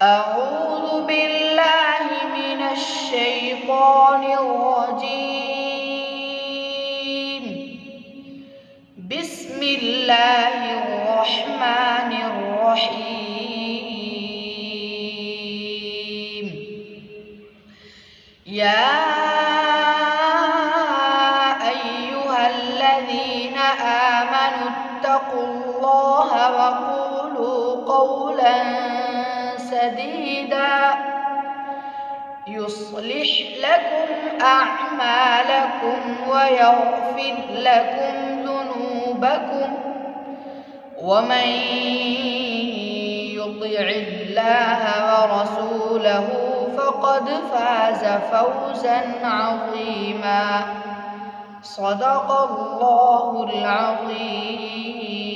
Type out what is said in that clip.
أعوذ بالله من الشيطان الرجيم. بسم الله الرحمن الرحيم. يا أيها الذين آمنوا اتقوا الله وقولوا قولا سديدا يصلح لكم أعمالكم ويغفر لكم ذنوبكم ومن يطع الله ورسوله فقد فاز فوزا عظيما. صدق الله العظيم.